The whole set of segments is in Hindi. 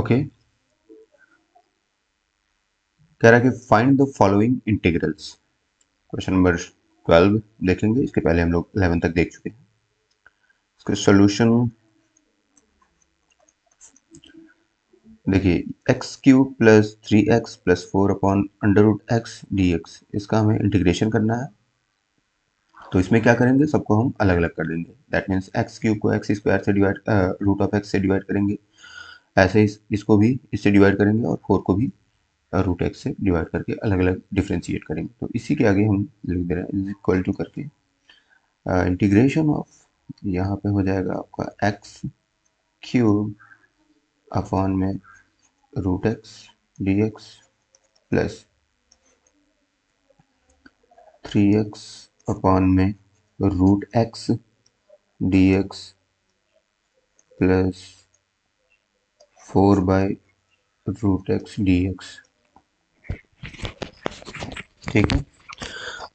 ओके, कह रहा है कि find the following integrals. Question number 12 देखेंगे, इसके पहले हम लोग 11 तक देख चुके हैं। इसका सोल्यूशन देखिए, x cube plus 3x plus 4 upon under root x D x, इसका हमें इंटीग्रेशन करना है। तो इसमें क्या करेंगे, सबको हम अलग अलग कर देंगे। दैट मीन्स एक्स क्यूब को एक्स स्क्वायर से डिवाइड, रूट ऑफ एक्स से डिवाइड करेंगे। ऐसे इसको भी इससे डिवाइड करेंगे और 4 को भी रूट एक्स से डिवाइड करके अलग अलग डिफ्रेंशिएट करेंगे। तो इसी के आगे हम लिख दे रहे हैं इज इक्वल टू करके इंटीग्रेशन ऑफ, यहाँ पे हो जाएगा आपका एक्स क्यूब अपॉन में root x D X plus 3x upon में root x D X plus 4 by root x D x. ठीक है,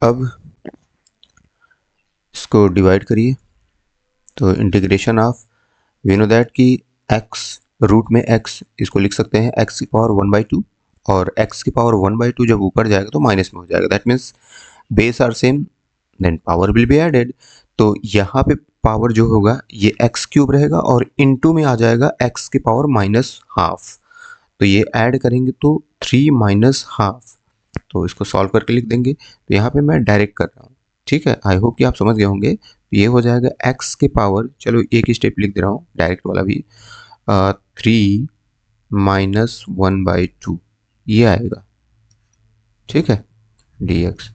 अब इसको डिवाइड करिए। तो integration of, we know that कि x रूट में x, इसको लिख सकते हैं x की पावर 1/2, और x की पावर 1/2 जब ऊपर जाएगा तो माइनस में हो जाएगा। That means base are same, then power will be added. तो यहाँ पे पावर जो होगा ये एक्स क्यूब रहेगा और इनटू में आ जाएगा x की पावर -12। तो ये ऐड करेंगे तो 3 माइनस हाफ, तो इसको सॉल्व करके लिख देंगे। तो यहाँ पे मैं डायरेक्ट कर रहा हूँ, ठीक है। आई होप कि आप समझ गए होंगे। तो ये हो जाएगा x के पावर, चलो एक ही स्टेप लिख दे रहा हूँ डायरेक्ट वाला भी, 3 माइनस 1/2 ये आएगा, ठीक है, dx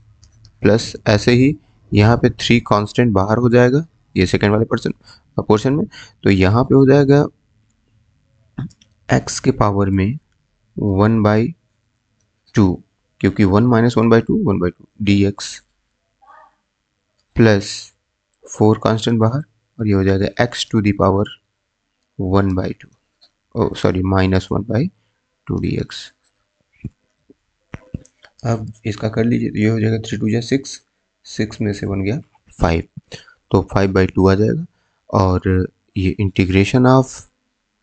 प्लस ऐसे ही यहाँ पे 3 कांस्टेंट बाहर हो जाएगा ये सेकेंड वाले पोर्शन में। तो यहाँ पे हो जाएगा x के पावर में 1/2, क्योंकि 1 माइनस 1/2 1/2 dx प्लस 4 कांस्टेंट बाहर, और ये हो जाएगा x to the power 1/2, oh sorry -1/2 dx। अब इसका कर लीजिए, तो ये हो जाएगा 3 2 जा 6, 6 में से बन गया 5, तो 5/2 आ जाएगा। और ये integration of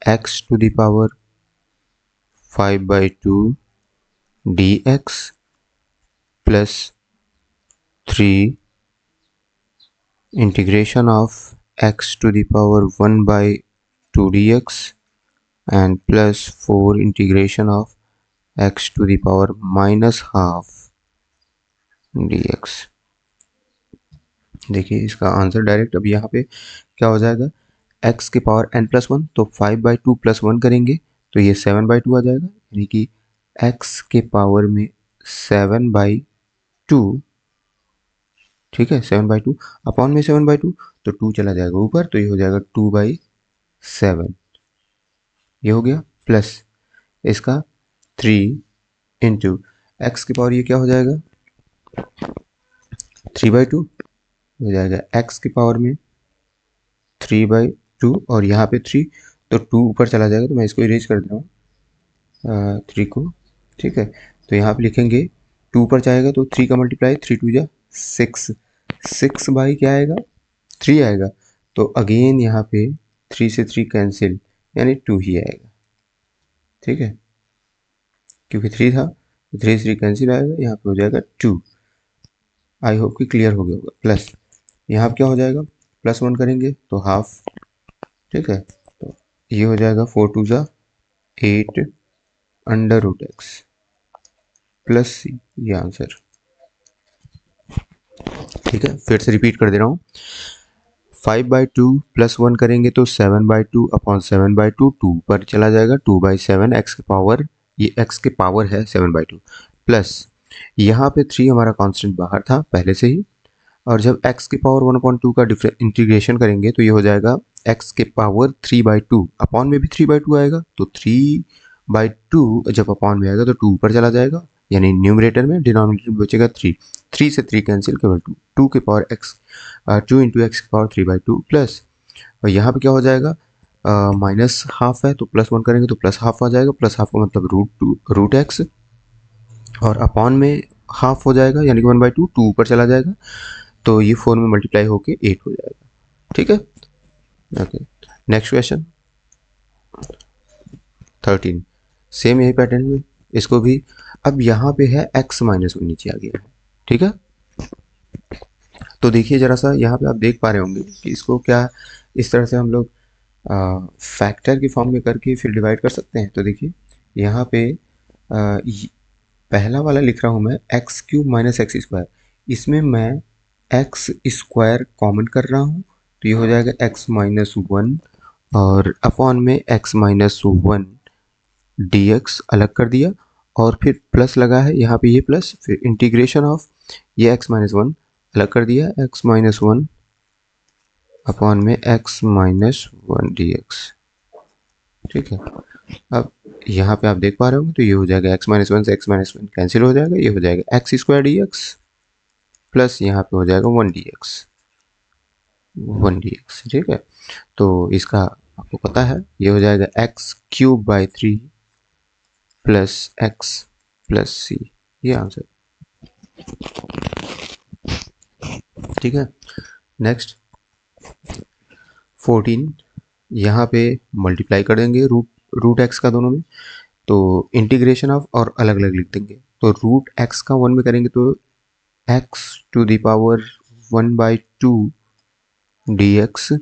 x to the power 5/2 dx plus 3 integration of x to the power 1/2 dx and plus 4 integration of x to the power -12 dx। देखिए इसका आंसर डायरेक्ट अब यहाँ पे क्या हो जाएगा, x के पावर n+1, तो 5/2 + 1 करेंगे तो ये 7/2 आ जाएगा, यानी कि x के पावर में 7/2, ठीक है, 7/2 अपॉन में 7/2, तो 2 चला जाएगा ऊपर, तो ये हो जाएगा 2/7, ये हो गया। प्लस इसका 3 इंटू एक्स की पावर, ये क्या हो जाएगा 3/2 हो जाएगा, एक्स की पावर में 3/2 और यहाँ पे 3, तो 2 ऊपर चला जाएगा, तो मैं इसको इरेज कर दे रहा हूँ 3 को, ठीक है। तो यहाँ पे लिखेंगे 2 ऊपर जाएगा तो 3 का मल्टीप्लाई 3 2 जा 6, 6 बाई क्या आएगा 3 आएगा। तो अगेन यहाँ पे 3 से 3 कैंसिल, यानी 2 ही आएगा, ठीक है, क्योंकि 3 था तो 3 से 3 कैंसिल आएगा, यहाँ पे हो जाएगा 2। आई होप कि क्लियर हो गया होगा। प्लस यहाँ पे क्या हो जाएगा, +1 करेंगे तो हाफ, ठीक है, तो ये हो जाएगा 4 2 जा 8 under root x plus C, ये आंसर, ठीक है। फिर से रिपीट कर दे रहा हूँ, 5/2 + 1 करेंगे तो 7/2 अपॉन 7/2, 2 पर चला जाएगा, 2/7 एक्स के पावर, ये एक्स के पावर है 7/2, प्लस यहाँ पे 3 हमारा कांस्टेंट बाहर था पहले से ही, और जब x की पावर 1/2 का इंटीग्रेशन करेंगे तो ये हो जाएगा x के पावर 3/2, अपॉन में भी 3/2 आएगा, तो 3/2 जब अपॉन में आएगा तो 2 ऊपर चला जाएगा, यानी न्यूमरेटर में, डिनोमिनेटर में बचेगा 3, 3 से 3 कैंसिल, केवल 2, 2 के पावर x, 2 इंटू एक्स की पावर 3/2 प्लस, और यहाँ पे क्या हो जाएगा -12 है तो +1 करेंगे तो +12 आ जाएगा, +12 का मतलब रूट एक्स, और अपॉन में हाफ हो जाएगा, यानी कि 1/2, 2 ऊपर चला जाएगा, तो ये 4 में मल्टीप्लाई होके 8 हो जाएगा, ठीक है। Okay, next question. 13। सेम यही पैटर्न में इसको भी, अब यहाँ पे है x माइनस वन नीचे आ गया है, ठीक है। तो देखिए जरा सा यहाँ पे आप देख पा रहे होंगे कि इसको क्या इस तरह से हम लोग फैक्टर की फॉर्म में करके फिर डिवाइड कर सकते हैं। तो देखिए यहाँ पे पहला वाला लिख रहा हूँ मैं x cube minus x square, इसमें मैं एक्स स्क्वायर कॉमन कर रहा हूँ, तो ये हो जाएगा एक्स माइनस वन, और अपॉन में x minus one D x अलग कर दिया, और फिर प्लस लगा है यहाँ पे ये प्लस, फिर इंटीग्रेशन ऑफ ये एक्स माइनस वन अलग कर दिया, एक्स माइनस वन अपॉन में x minus one D x, ठीक है। अब यहाँ पे आप देख पा रहे होंगे तो ये हो जाएगा एक्स माइनस वन से एक्स माइनस वन कैंसिल हो जाएगा, ये हो जाएगा x square D X plus यहाँ पे हो जाएगा वन डी एक्स, ठीक है। तो इसका आपको पता है ये हो जाएगा X cube by three plus X plus C, ये आंसर, ठीक है। नेक्स्ट 14, यहाँ पे मल्टीप्लाई कर देंगे रूट एक्स का दोनों में, तो इंटीग्रेशन ऑफ और अलग अलग लिख देंगे, तो रूट एक्स का वन में करेंगे तो x to the power one by two d x,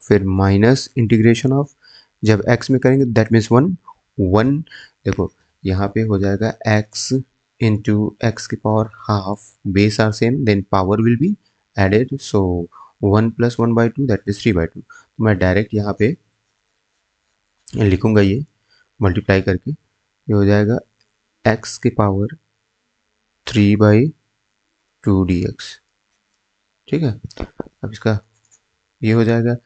फिर माइनस इंटीग्रेशन ऑफ, जब x में करेंगे दैट मीन्स वन वन, देखो यहाँ पे हो जाएगा x इंटू एक्स की power half, base are same, then power will be added, so one plus one by two that means three by two, तो मैं डायरेक्ट यहाँ पे लिखूंगा ये मल्टीप्लाई करके, ये हो जाएगा x की power three by two d x, ठीक है। अब इसका ये हो जाएगा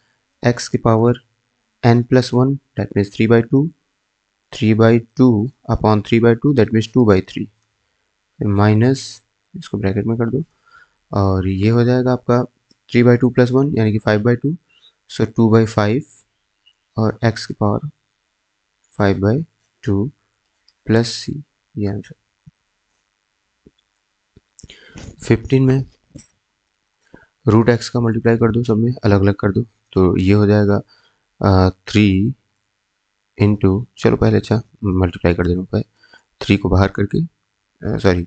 x की power n plus one that means three by two upon three by two that means two by three, minus इसको ब्रैकेट में कर दो, और ये हो जाएगा आपका three by two plus one यानी कि five by to, so two by five, और x की power five by two plus C, ये आंसर। 15 में रूट एक्स का मल्टीप्लाई कर दो, सब में अलग अलग कर दो, तो ये हो जाएगा थ्री इंटू, चलो पहले अच्छा मल्टीप्लाई कर देना पहले, थ्री को बाहर करके, सॉरी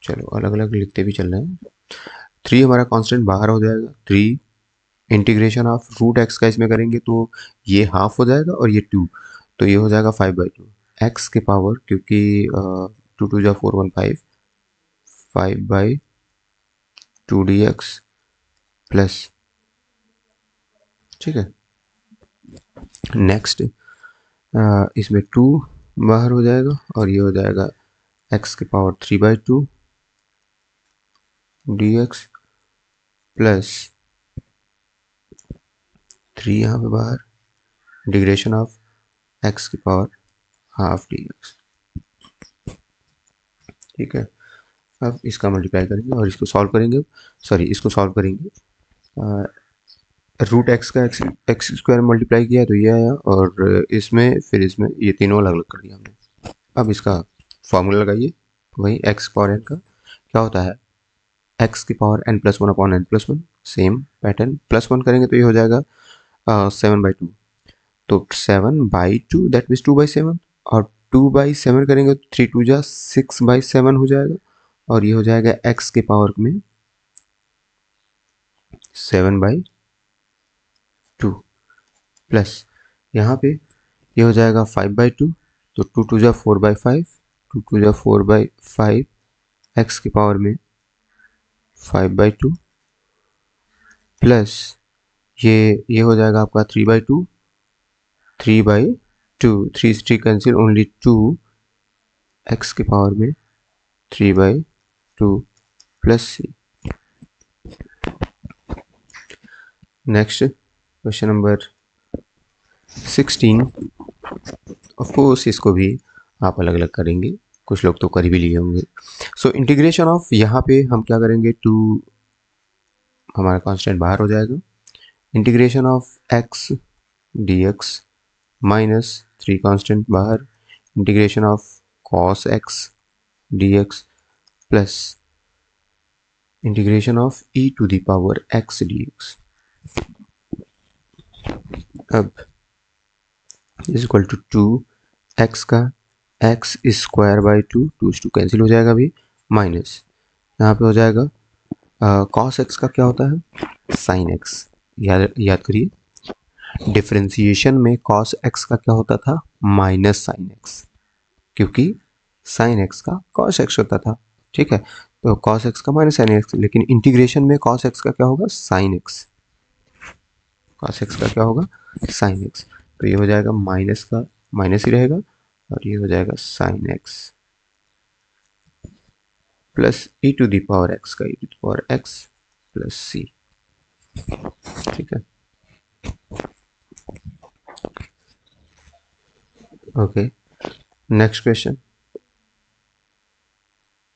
चलो अलग अलग लिखते भी चल रहे हैं, थ्री हमारा कांस्टेंट बाहर हो जाएगा, three integration of root x का इसमें करेंगे तो ये हाफ हो जाएगा और ये टू, तो ये हो जाएगा फाइव बाई टू, एक्स के पावर क्योंकि टू टू जा four one five, five by two d X plus, ठीक है। नेक्स्ट इसमें टू बाहर हो जाएगा और ये हो जाएगा एक्स के power three by two d X plus three यहाँ पे बाहर, इंटीग्रेशन ऑफ एक्स की पावर हाफ डी एक्स, ठीक है। अब इसका मल्टीप्लाई करेंगे और इसको सॉल्व करेंगे, सॉरी इसको सॉल्व करेंगे, रूट एक्स का एक्स स्क्वायर मल्टीप्लाई किया तो ये आया, और इसमें फिर इसमें ये तीनों अलग अलग कर दिया हमने। अब इसका फॉर्मूला लगाइए, वही एक्स पावर एन का क्या होता है, एक्स की power n plus one upon n plus one, same pattern, plus one करेंगे तो ये हो जाएगा सेवन बाई टू, तो seven by two that means two by seven, और टू बाई सेवन करेंगे तो थ्री टू जा सिक्स बाई सेवन हो जाएगा, और ये हो जाएगा एक्स के पावर में सेवन बाई टू प्लस यहाँ पे ये हो जाएगा फाइव बाई टू, तो टू टू जा four by five, two two जा फोर बाई फाइव, एक्स की पावर में फाइव बाई टू प्लस ये हो जाएगा आपका three by two, three by two, three three cancel, only two, x की पावर में three by two plus c. Next question number 16, of course इसको भी आप अलग अलग करेंगे, कुछ लोग तो कर भी लिए होंगे। सो इंटीग्रेशन ऑफ, यहाँ पे हम क्या करेंगे, टू हमारा कांस्टेंट बाहर हो जाएगा, integration of X D X minus three constant बाहर, integration of cos X D X plus integration of E to the power X D x. अब इज इक्वल टू 2x का x स्क्वायर बाई 2 कैंसिल हो जाएगा अभी, माइनस यहाँ पे हो जाएगा cos x का क्या होता है sin x। याद करिए डिफरेंशिएशन में cos x का क्या होता था माइनस sin x, क्योंकि sin x का cos x होता था। ठीक है, तो cos x का माइनस sin x, लेकिन इंटीग्रेशन में cos x का क्या होगा sin x, cos x का क्या होगा sin x। तो ये हो जाएगा माइनस का माइनस ही रहेगा और ये हो जाएगा sin x plus e to the power x का e to the power x plus c। ठीक है, okay next question,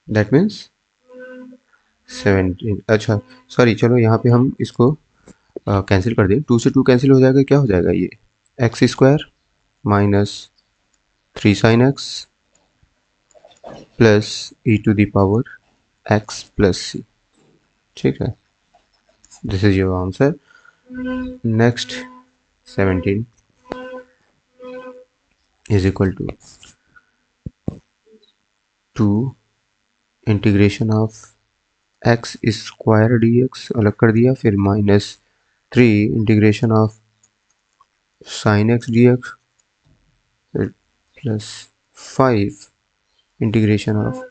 that means 17। अच्छा सॉरी, चलो यहाँ पे हम इसको कैंसिल कर दें, 2 से 2 कैंसिल हो जाएगा, क्या हो जाएगा ये x square minus 3 sin x plus e to the power x plus c। ठीक है, this is your answer. Next 17 is equal to 2 integration of x square dx अलग कर दिया, फिर minus 3 integration of sin x dx plus 5 integration of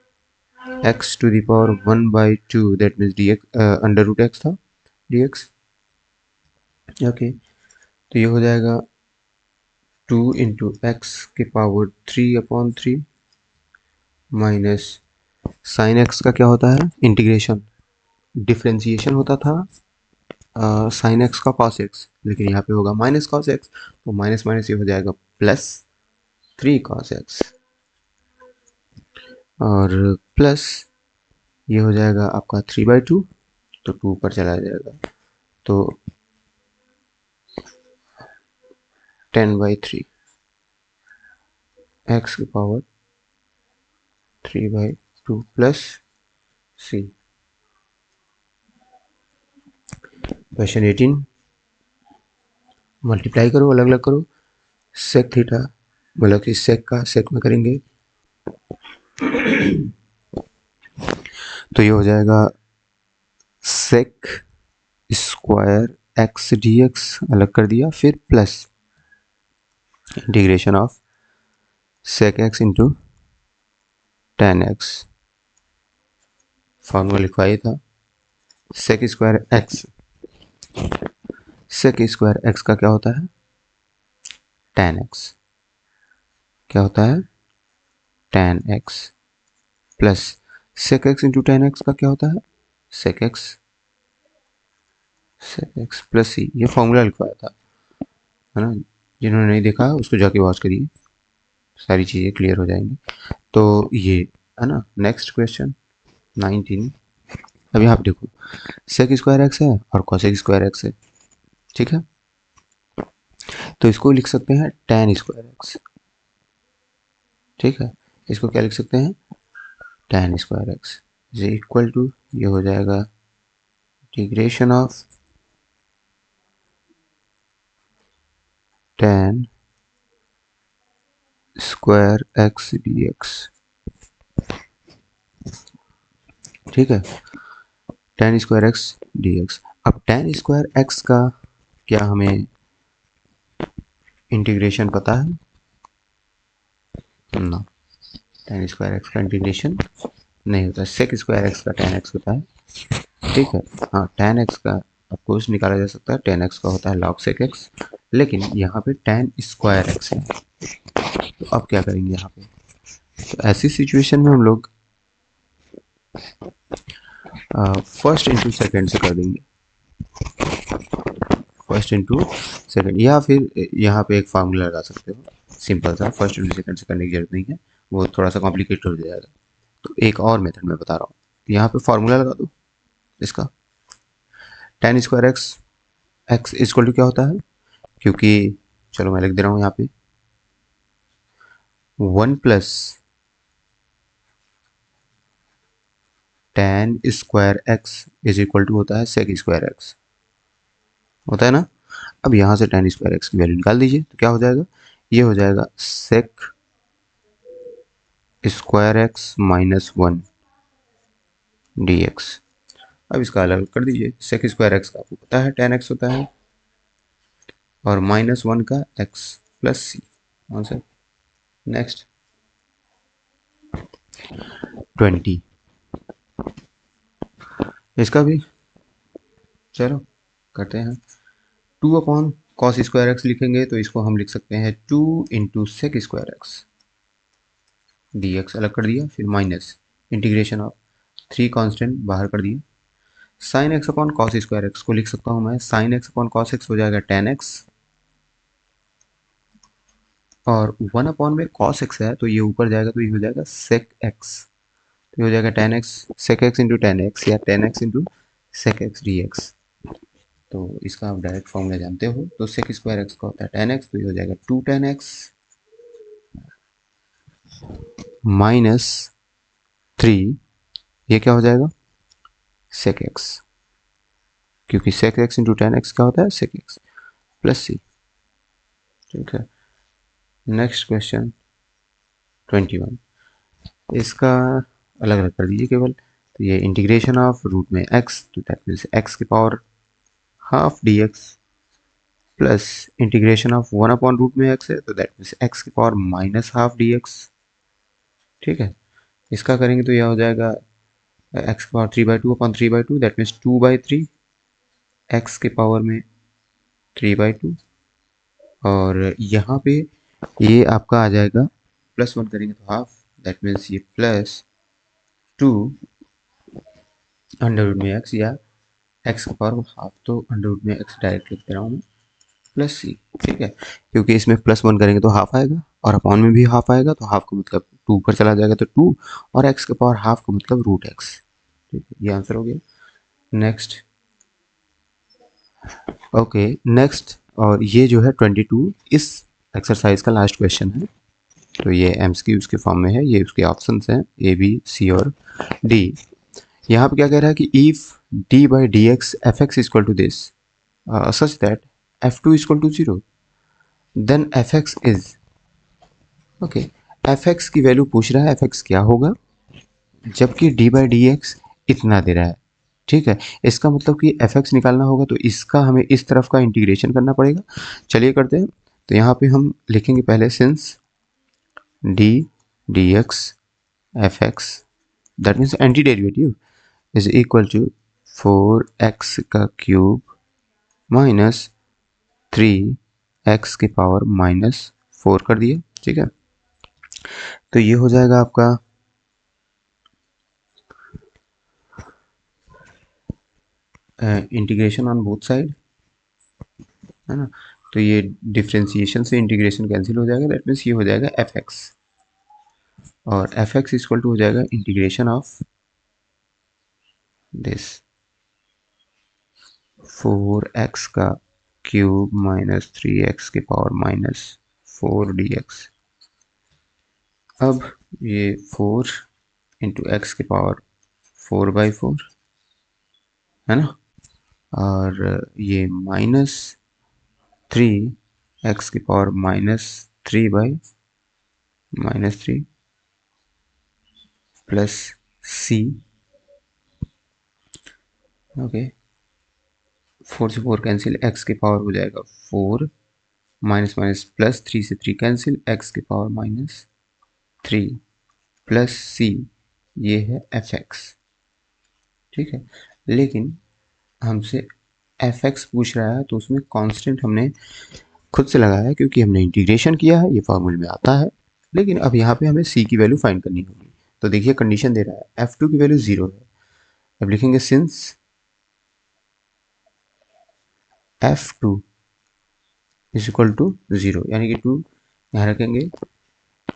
x to the power 1/2 that means dx under root x था dx। ओके, तो ये हो जाएगा 2 इंटू एक्स के पावर 3/3 माइनस साइन एक्स का क्या होता है इंटीग्रेशन, डिफ्रेंसिएशन होता था साइन एक्स का कॉस एक्स, लेकिन यहाँ पे होगा माइनस कॉस एक्स, तो माइनस माइनस ये हो जाएगा प्लस 3 कॉस एक्स और प्लस ये हो जाएगा आपका 3/2, तो 2 पर चला जाएगा, तो 10/3 एक्स की पावर 3/2 प्लस सी। क्वेश्चन 18, मल्टीप्लाई करो, अलग अलग करो, सेक थीटा मतलब कि सेक का सेक में करेंगे तो ये हो जाएगा sec square x D x अलग कर दिया, फिर plus integration of sec x into tan x, formula लिखवाया था sec square x, sec square x का क्या होता है टेन एक्स, क्या होता है tan x plus sec x into tan x का क्या होता है सेक एक्स प्लस सी। ये फॉर्मूला लिखवाया था, है ना, जिन्होंने नहीं देखा उसको जाके वॉच करिए, सारी चीज़ें क्लियर हो जाएंगी। तो ये है ना, नेक्स्ट क्वेश्चन 19। अब यहाँ पे देखो सेक स्क्वायर एक्स है और कॉसेक स्क्वायर एक्स है, ठीक है, तो इसको लिख सकते हैं टेन स्क्वायर एक्स। ठीक है, इसको क्या लिख सकते हैं tan square x is equal to, ये हो जाएगा integration of tan square x D x. ठीक है, tan square x D x. अब टेन स्क्वायर एक्स का क्या हमें इंटीग्रेशन पता है ना, टेन स्क्वायर एक्स का इंटीग्रेशन नहीं होता, सेक स्क्वायर एक्स का टेन एक्स होता है। ठीक है, हाँ टेन एक्स का ऑफकोर्स निकाला जा सकता है, टेन एक्स का होता है लॉग सेक एक्स, लेकिन यहाँ पे टेन स्क्वायर एक्स है, तो अब क्या करेंगे यहाँ पे, तो ऐसी सिचुएशन में हम लोग फर्स्ट इंटू सेकेंड से कर देंगे, फर्स्ट इंटू सेकेंड, या फिर यहाँ पे एक फार्मूला लगा सकते हो सिंपल सा, फर्स्ट इंटू सेकेंड से करने की जरूरत नहीं है, वो थोड़ा सा कॉम्प्लिकेटेड हो जाएगा। तो एक और मेथड मैं बता रहा हूँ, यहाँ पे फार्मूला लगा दो इसका, tan square x x equal to क्या होता है, क्योंकि चलो मैं लिख दे रहा हूँ यहाँ पे 1 plus tan square x is equal to होता है सेक स्क्वायर एक्स, होता है ना। अब यहाँ से टेन स्क्वायर एक्स की वैल्यू निकाल दीजिए, तो क्या हो जाएगा ये हो जाएगा sec square x minus 1 d x. अब इसका अलग कर दीजिए। सेक स्क्वायर एक्स का आपको पता है 10x होता है, और -1 का x plus c answer. Next 20, इसका भी चलो करते हैं। 2/cos² लिखेंगे तो इसको हम लिख सकते हैं 2 into sec square x D x, अलग कर दिया। फिर माइनस इंटीग्रेशन ऑफ 3 कांस्टेंट बाहर कर दिए। Sine x upon cos square x को लिख सकता हूँ मैं, sine x upon cos x हो जाएगा 10x, और 1 अपॉन में कॉस एक्स है तो ये ऊपर जाएगा तो ये हो जाएगा सेक एक्स, तो ये हो जाएगा 10x सेक एक्स इंटू 10x या 10x into sec x D x. तो इसका आप डायरेक्ट फॉर्मूला जानते हो, तो सेक स्क्वायर एक्स का होता है 10x, तो ये हो जाएगा 2 10x माइनस 3, ये क्या हो जाएगा सेक एक्स, क्योंकि सेक एक्स इंटू 10x क्या होता है सेक एक्स प्लस सी। ठीक है, नेक्स्ट क्वेश्चन 21, इसका अलग अलग कर दीजिए केवल। तो ये इंटीग्रेशन ऑफ रूट में x, तो दैट मीन्स x की power half D X, plus integration of 1/रूट में x है तो दैट मीन्स x की power minus half D x. ठीक है, इसका करेंगे तो यह हो जाएगा x की पावर 3/2/3/2, दैट मीन्स 2/3 x की पावर में 3/2, और यहाँ पे ये आपका आ जाएगा +1 करेंगे तो हाफ, दैट मीन्स ये +2 अंडर रूट में x, या x की पावर हाफ, तो अंडर रूट में x डायरेक्ट लिख दे रहा हूँ मैं प्लस सी। ठीक है, क्योंकि इसमें +1 करेंगे तो हाफ आएगा, और अपॉन में भी हाफ आएगा, तो हाफ का मतलब 2 ऊपर चला जाएगा तो 2, और x की पावर हाफ का मतलब रूट एक्स। ठीक है, ये आंसर हो गया। नेक्स्ट, ओके नेक्स्ट, और ये जो है 22 इस एक्सरसाइज का लास्ट क्वेश्चन है। तो ये एमसीक्यूज के फॉर्म में है, ये उसके ऑप्शंस हैं ए बी सी और डी। यहाँ पे क्या कह रहा है कि if d by d x f x equal to this such that f2 equal to 0, then f x is, okay, f x की वैल्यू पूछ रहा है, एफ एक्स क्या होगा, जबकि डी बाई डी एक्स इतना दे रहा है। ठीक है, इसका मतलब कि एफ एक्स निकालना होगा तो इसका हमें इस तरफ का इंटीग्रेशन करना पड़ेगा। चलिए करते हैं। तो यहाँ पे हम लिखेंगे पहले since d d x f x, that means anti derivative, is equal to 4x का क्यूब माइनस 3x की पावर -4 कर दिया। ठीक है, तो ये हो जाएगा आपका इंटीग्रेशन ऑन बोथ साइड, है ना। तो ये डिफ्रेंसिएशन से इंटीग्रेशन कैंसिल हो जाएगा, दैट मीन्स ये हो जाएगा एफ एक्स, और एफ एक्स इक्वल टू हो जाएगा इंटीग्रेशन ऑफ दिस 4x का क्यूब माइनस 3x की पावर -4 डी एक्स। अब ये 4 इंटू एक्स की पावर 4/4, है ना, और ये -3 एक्स की पावर -3 प्लस सी। ओके, 4 से 4 कैंसिल, एक्स की पावर हो जाएगा 4, माइनस माइनस प्लस, 3 से 3 कैंसिल, एक्स की पावर -3 प्लस सी, ये है एफ एक्स। ठीक है, लेकिन हमसे एफ एक्स पूछ रहा है तो उसमें कांस्टेंट हमने खुद से लगाया है, क्योंकि हमने इंटीग्रेशन किया है, ये फॉर्मूले में आता है। लेकिन अब यहाँ पे हमें सी की वैल्यू फाइंड करनी होगी। तो देखिए कंडीशन दे रहा है f2 की वैल्यू 0 है। अब लिखेंगे since f2 is equal to 0, यानी कि 2 यहाँ रखेंगे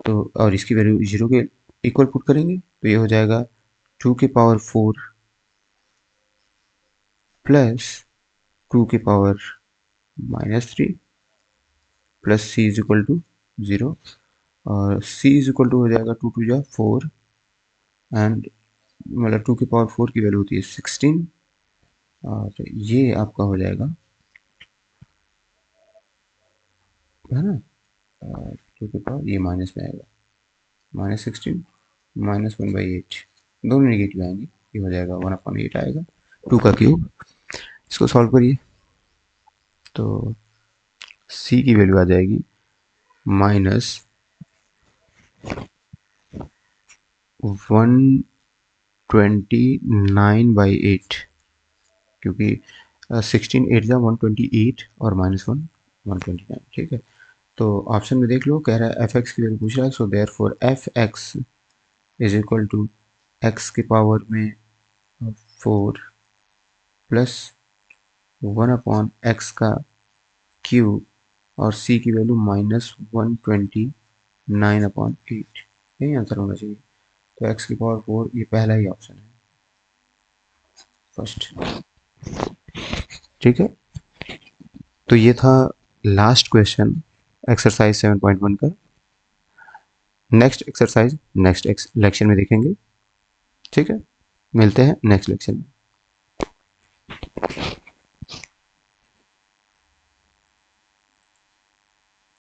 तो, और इसकी वैल्यू 0 के इक्वल पुट करेंगे तो ये हो जाएगा 2 की पावर 4 प्लस 2 की power -3 plus c is equal to 0, और c इज इक्वल टू हो जाएगा 2 2 जा 4, एंड मतलब 2 की पावर 4 की वैल्यू होती है 16, और ये आपका हो जाएगा, है ना, टू के पावर ये माइनस में आएगा, -16 -1/8, दोनों नेगेटिव आएंगे, ये हो जाएगा 1/8 आएगा, 2 का क्यूब। इसको सॉल्व करिए तो c की वैल्यू आ जाएगी -129/8, क्योंकि 16 8 जा 128 और -1 129, ठीक है। तो ऑप्शन में देख लो, कह रहा है एफ एक्स की वैल्यू पूछ रहा है, so therefore f x is equal to x के पावर में 4 प्लस 1/x का क्यूब और c की वैल्यू -129/8, यही आंसर होना चाहिए। तो x की पावर 4 ये पहला ही ऑप्शन है, फर्स्ट, ठीक है। तो ये था लास्ट क्वेश्चन एक्सरसाइज 7.1 का। नेक्स्ट एक्सरसाइज नेक्स्ट लेक्चर में देखेंगे, ठीक है। मिलते हैं नेक्स्ट लेक्चर में।